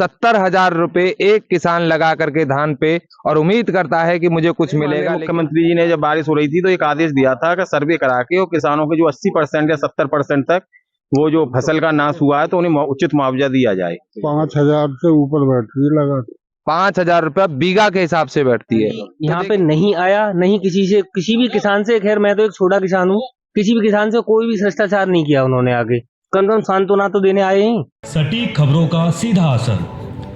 70,000 रुपए एक किसान लगा करके धान पे और उम्मीद करता है कि मुझे कुछ मिलेगा। मुख्यमंत्री जी ने जब बारिश हो रही थी तो एक आदेश दिया था कि सर्वे करा के और किसानों के जो 80% या 70% तक वो जो फसल का नाश हुआ है तो उन्हें उचित मुआवजा दिया जाए। 5,000 से ऊपर बैठती है लगा 5,000 रुपया बीघा के हिसाब से बैठती है। यहाँ पे नहीं आया, नहीं किसी भी किसान से, खैर मैं तो एक छोटा किसान हूँ, किसी भी किसान से कोई भी भ्रष्टाचार नहीं किया उन्होंने। आगे कम से कम सांत्वना तो देने आए हैं। सटीक खबरों का सीधा असर,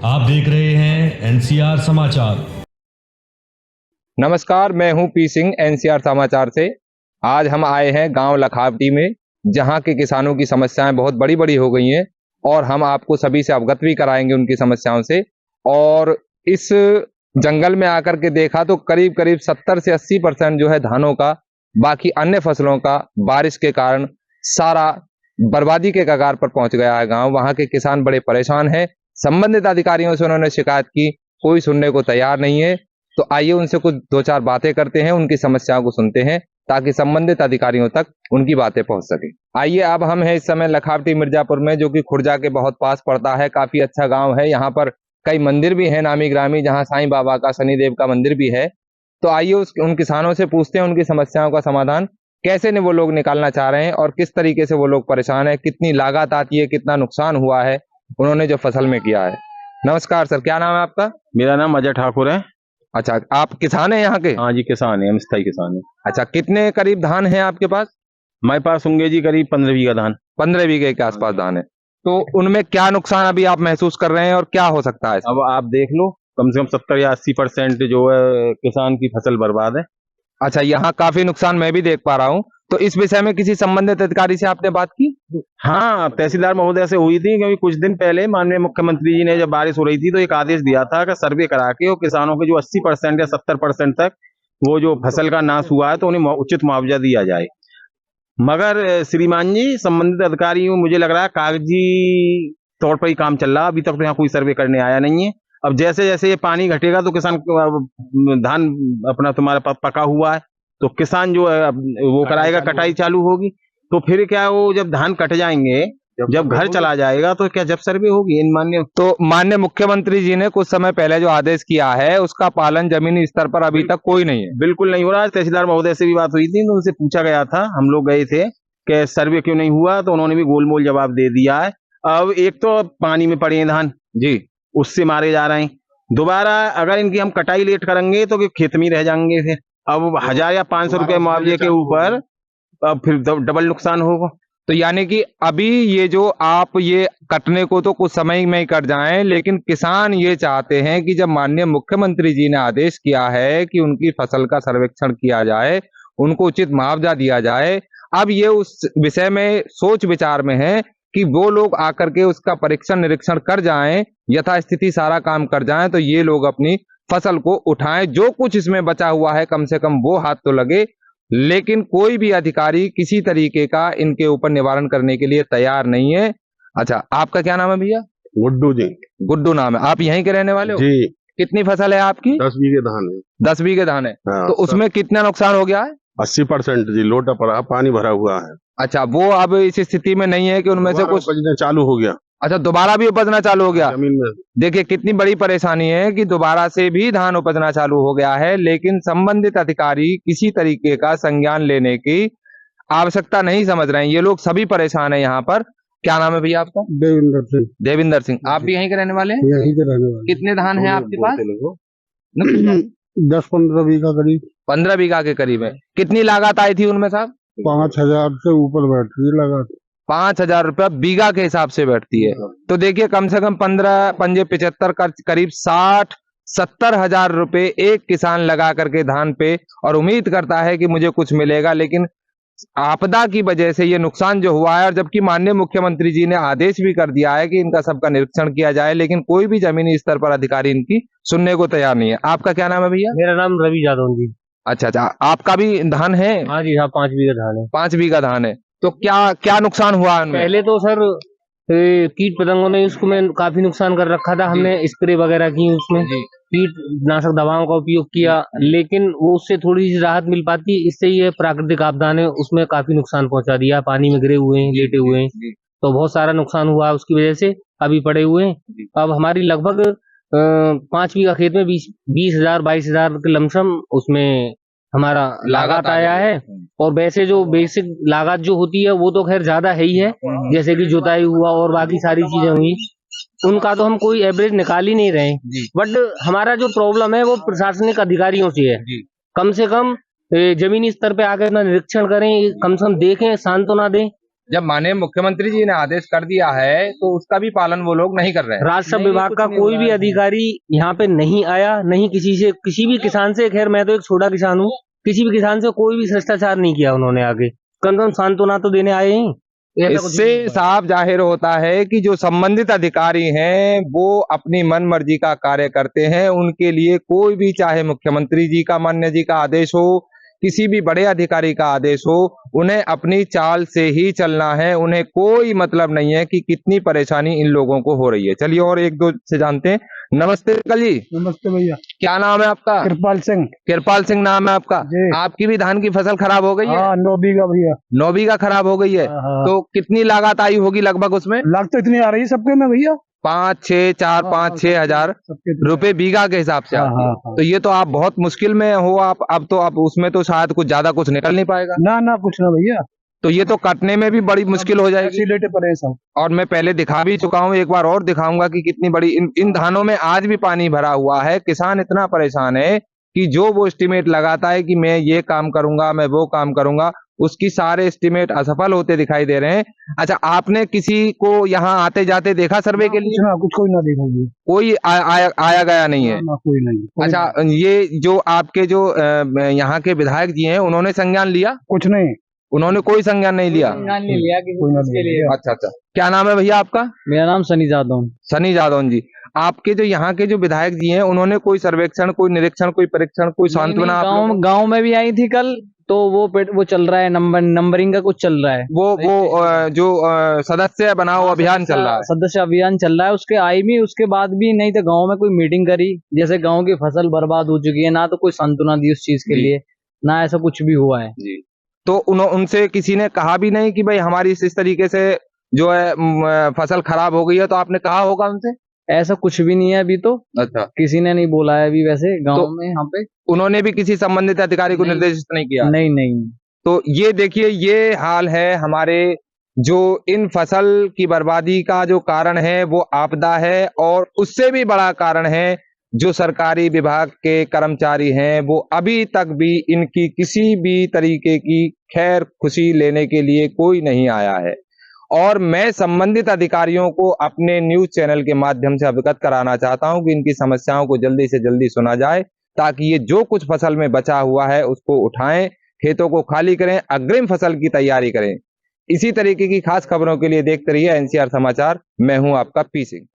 आप देख रहे हैं एनसीआर समाचार। नमस्कार, मैं हूं पी सिंह एनसीआर समाचार से। आज हम आए हैं गांव लखावटी में, जहां के किसानों की समस्याएं बहुत बड़ी बड़ी हो गई हैं और हम आपको सभी से अवगत भी कराएंगे उनकी समस्याओं से। और इस जंगल में आकर के देखा तो करीब करीब 70 से 80% जो है धानों का, बाकी अन्य फसलों का बारिश के कारण सारा बर्बादी के कगार पर पहुंच गया है गांव। वहां के किसान बड़े परेशान हैं। संबंधित अधिकारियों से उन्होंने शिकायत की, कोई सुनने को तैयार नहीं है। तो आइए उनसे कुछ दो चार बातें करते हैं, उनकी समस्याओं को सुनते हैं ताकि संबंधित अधिकारियों तक उनकी बातें पहुंच सके। आइए, अब हम हैं इस समय लखावटी मिर्जापुर में, जो कि खुर्जा के बहुत पास पड़ता है। काफी अच्छा गांव है। यहाँ पर कई मंदिर भी हैं नामी ग्रामी, जहाँ साईं बाबा का, शनिदेव का मंदिर भी है। तो आइए उन किसानों से पूछते हैं उनकी समस्याओं का समाधान कैसे ने वो लोग निकालना चाह रहे हैं और किस तरीके से वो लोग परेशान है, कितनी लागत आती है, कितना नुकसान हुआ है उन्होंने जो फसल में किया है। नमस्कार सर, क्या नाम है आपका? मेरा नाम अजय ठाकुर है। अच्छा, आप किसान हैं यहाँ के? हाँ जी, किसान है, हम स्थायी किसान है। अच्छा, कितने करीब धान है आपके पास? हमारे पास होंगे जी करीब 15 बीघा धान। 15 बीघे के आसपास धान है। तो उनमें क्या नुकसान अभी आप महसूस कर रहे हैं और क्या हो सकता है? अब आप देख लो, कम से कम 70 या 80% जो है किसान की फसल बर्बाद है। अच्छा, यहाँ काफी नुकसान मैं भी देख पा रहा हूँ। तो इस विषय में किसी संबंधित अधिकारी से आपने बात की? हाँ, तहसीलदार महोदय से हुई थी, क्योंकि कुछ दिन पहले माननीय मुख्यमंत्री जी ने जब बारिश हो रही थी तो एक आदेश दिया था कि सर्वे करा के और किसानों के जो 80% या 70% तक वो जो फसल का नाश हुआ है तो उन्हें उचित मुआवजा दिया जाए। मगर श्रीमान जी, संबंधित अधिकारी, मुझे लग रहा है कागजी तौर पर ही काम चल रहा है। अभी तक तो यहाँ कोई सर्वे करने आया नहीं है। अब जैसे जैसे ये पानी घटेगा तो किसान धान अपना तुम्हारा पका हुआ है तो किसान जो है वो कराएगा, कटाई चालू होगी। तो फिर क्या, वो जब धान कट जाएंगे, जब घर चला जाएगा तो क्या जब सर्वे होगी? माननीय मुख्यमंत्री जी ने कुछ समय पहले जो आदेश किया है उसका पालन जमीनी स्तर पर अभी तक कोई नहीं है। बिल्कुल नहीं हो रहा है। तहसीलदार महोदय से भी बात हुई थी तो उनसे पूछा गया था, हम लोग गए थे कि सर्वे क्यों नहीं हुआ, तो उन्होंने भी गोलमोल जवाब दे दिया है। अब एक तो पानी में पड़े हैं धान जी, उससे मारे जा रहे हैं। दोबारा अगर इनकी हम कटाई लेट करेंगे तो खेत में रह जाएंगे। फिर अब 1,000 या 500 रुपए मुआवजे के ऊपर अब फिर डबल नुकसान होगा। तो यानी कि अभी ये जो आप ये कटने को तो कुछ समय में ही कट जाएं, लेकिन किसान ये चाहते हैं कि जब माननीय मुख्यमंत्री जी ने आदेश किया है कि उनकी फसल का सर्वेक्षण किया जाए, उनको उचित मुआवजा दिया जाए, अब ये उस विषय में सोच विचार में है कि वो लोग आकर के उसका परीक्षण निरीक्षण कर जाएं, यथास्थिति सारा काम कर जाएं, तो ये लोग अपनी फसल को उठाएं। जो कुछ इसमें बचा हुआ है कम से कम वो हाथ तो लगे, लेकिन कोई भी अधिकारी किसी तरीके का इनके ऊपर निवारण करने के लिए तैयार नहीं है। अच्छा, आपका क्या नाम है भैया? गुड्डू जी। गुड्डू नाम है। आप यहीं के रहने वाले हो जी। कितनी फसल है आपकी? 10 बीघे धान है। 10 बीघे धान है। हाँ, तो उसमें कितना नुकसान हो गया है? 80% जी, लोटा पड़ा, पानी भरा हुआ है। अच्छा, वो अब इस स्थिति में नहीं है कि उनमें से कुछ चालू हो गया। अच्छा, दोबारा भी उपजना चालू हो गया जमीन में। देखिए कितनी बड़ी परेशानी है कि दोबारा से भी धान उपजना चालू हो गया है, लेकिन संबंधित अधिकारी किसी तरीके का संज्ञान लेने की आवश्यकता नहीं समझ रहे हैं। ये लोग सभी परेशान है यहाँ पर। क्या नाम है भैया आपका? देविंदर सिंह। देविंदर सिंह। आप भी यहीं के रहने वाले हैं? यहीं के रहने वाले। कितने धान है आपके पास? 10-15 बीघा करीब। 15 बीघा के करीब है। कितनी लागत आई थी उनमें साहब? 5,000 से ऊपर बैठती है लगा 5,000 रुपया बीघा के हिसाब से बैठती है। तो देखिए कम से कम 15 पंजे 75 का करीब 60-70,000 रुपए एक किसान लगा करके धान पे और उम्मीद करता है कि मुझे कुछ मिलेगा, लेकिन आपदा की वजह से ये नुकसान जो हुआ है, और जबकि माननीय मुख्यमंत्री जी ने आदेश भी कर दिया है कि इनका सबका निरीक्षण किया जाए, लेकिन कोई भी जमीनी स्तर पर अधिकारी इनकी सुनने को तैयार नहीं है। आपका क्या नाम है भैया? मेरा नाम रवि यादव जी। अच्छा, आपका भी धान है? हाँ जी, हाँ, 5 बीघा धान है। 5 बीघा धान है। तो क्या क्या नुकसान हुआ उनमें? पहले तो सर कीट पतंगों ने उसको में काफी नुकसान कर रखा था। हमने स्प्रे वगैरह की, उसमें कीटनाशक दवाओं का उपयोग किया, लेकिन वो उससे थोड़ी सी राहत मिल पाती। इससे ये प्राकृतिक आपदा ने उसमें काफी नुकसान पहुंचा दिया। पानी में गिरे हुए हैं, लेटे हुए हैं, तो बहुत सारा नुकसान हुआ उसकी वजह से। अभी पड़े हुए हैं। अब हमारी लगभग 5 बीघा खेत में 20,000 22,000 के लमसम उसमें हमारा लागत आया है। और वैसे जो बेसिक लागत जो होती है वो तो खैर ज्यादा है ही है, जैसे कि जुताई हुआ और बाकी सारी चीजें हुई, उनका तो हम कोई एवरेज निकाल ही नहीं रहे। बट हमारा जो प्रॉब्लम है वो प्रशासनिक अधिकारियों से है। कम से कम जमीनी स्तर पे आकर अपना निरीक्षण करें, कम से कम देखें, सांत्वना दें। जब माननीय मुख्यमंत्री जी ने आदेश कर दिया है तो उसका भी पालन वो लोग नहीं कर रहे हैं। राजस्व विभाग का कोई भी अधिकारी यहाँ पे नहीं आया, नहीं किसी भी किसान से, खैर मैं तो एक छोटा किसान हूँ, किसी भी किसान से कोई भी शिष्टाचार नहीं किया उन्होंने आगे। कम से कम सांत्वना तो देने आए हैं। इससे साफ जाहिर होता है कि जो संबंधित अधिकारी हैं वो अपनी मन मर्जी का कार्य करते हैं। उनके लिए कोई भी, चाहे मुख्यमंत्री जी का, मान्य जी का आदेश हो, किसी भी बड़े अधिकारी का आदेश हो, उन्हें अपनी चाल से ही चलना है। उन्हें कोई मतलब नहीं है कि कितनी परेशानी इन लोगों को हो रही है। चलिए और एक दो से जानते हैं। नमस्ते अंकल जी। नमस्ते भैया। क्या नाम है आपका? कृपाल सिंह। कृपाल सिंह नाम है आपका। जी। आपकी भी धान की फसल खराब हो गई है? हाँ, 9 बीघा भैया। 9 बीघा खराब हो गई है। हाँ। तो कितनी लागत आई होगी लगभग उसमें? लाख तो इतनी आ रही है सबके में भैया, 5 6 4 5 6 हजार सबके तो। रुपए बीघा के हिसाब से हाँ, आती है। हाँ। तो ये तो आप बहुत मुश्किल में हो। आप अब तो आप उसमें तो शायद कुछ ज्यादा कुछ निकल नहीं पाएगा। ना कुछ ना भैया, तो ये तो कटने में भी बड़ी मुश्किल हो जाएगी। ऐसी लेटे पड़े हैं सब। और मैं पहले दिखा भी चुका हूँ, एक बार और दिखाऊंगा कि कितनी बड़ी इन धानों में आज भी पानी भरा हुआ है। किसान इतना परेशान है कि जो वो एस्टिमेट लगाता है कि मैं ये काम करूंगा, मैं वो काम करूंगा, उसकी सारे एस्टिमेट असफल होते दिखाई दे रहे हैं। अच्छा, आपने किसी को यहाँ आते जाते देखा सर्वे के लिए? कुछ कोई ना देखा भैया। कोई आया गया नहीं है? ना कोई नहीं। अच्छा, ये जो आपके जो यहाँ के विधायक जी हैं, उन्होंने संज्ञान लिया? कुछ नहीं, उन्होंने कोई संज्ञान नहीं लिया। कोई ना लिया। अच्छा। क्या नाम है भैया आपका? मेरा नाम सनी जादव। सनी जादौन जी। आपके जो यहाँ के जो विधायक जी हैं, उन्होंने कोई सर्वेक्षण, कोई निरीक्षण, कोई परीक्षण, कोई सांत्वना? गांव में भी आई थी कल, तो वो चल रहा है, नंबरिंग का कुछ चल रहा है। वो जो सदस्य बनाओ अभियान चल रहा है। सदस्य अभियान चल रहा है, उसके आई भी, उसके बाद भी नहीं तो गांव में कोई मीटिंग करी, जैसे गांव की फसल बर्बाद हो चुकी है, ना तो कोई सांत्वना दी उस चीज के लिए, ना ऐसा कुछ भी हुआ है जी। तो उनसे किसी ने कहा भी नहीं कि भाई हमारी इस तरीके से जो है फसल खराब हो गई है? तो आपने कहा होगा उनसे? ऐसा कुछ भी नहीं है अभी तो। अच्छा, किसी ने नहीं बोला है अभी वैसे गांव तो में यहाँ पे। उन्होंने भी किसी संबंधित अधिकारी को निर्देशित नहीं किया? नहीं। तो ये देखिए, ये हाल है हमारे। जो इन फसल की बर्बादी का जो कारण है वो आपदा है, और उससे भी बड़ा कारण है जो सरकारी विभाग के कर्मचारी हैं, वो अभी तक भी इनकी किसी भी तरीके की खैर खुशी लेने के लिए कोई नहीं आया है। और मैं संबंधित अधिकारियों को अपने न्यूज चैनल के माध्यम से अवगत कराना चाहता हूं कि इनकी समस्याओं को जल्दी से जल्दी सुना जाए, ताकि ये जो कुछ फसल में बचा हुआ है उसको उठाएं, खेतों को खाली करें, अग्रिम फसल की तैयारी करें। इसी तरीके की खास खबरों के लिए देखते रहिए एनसीआर समाचार। मैं हूं आपका पी सिंह।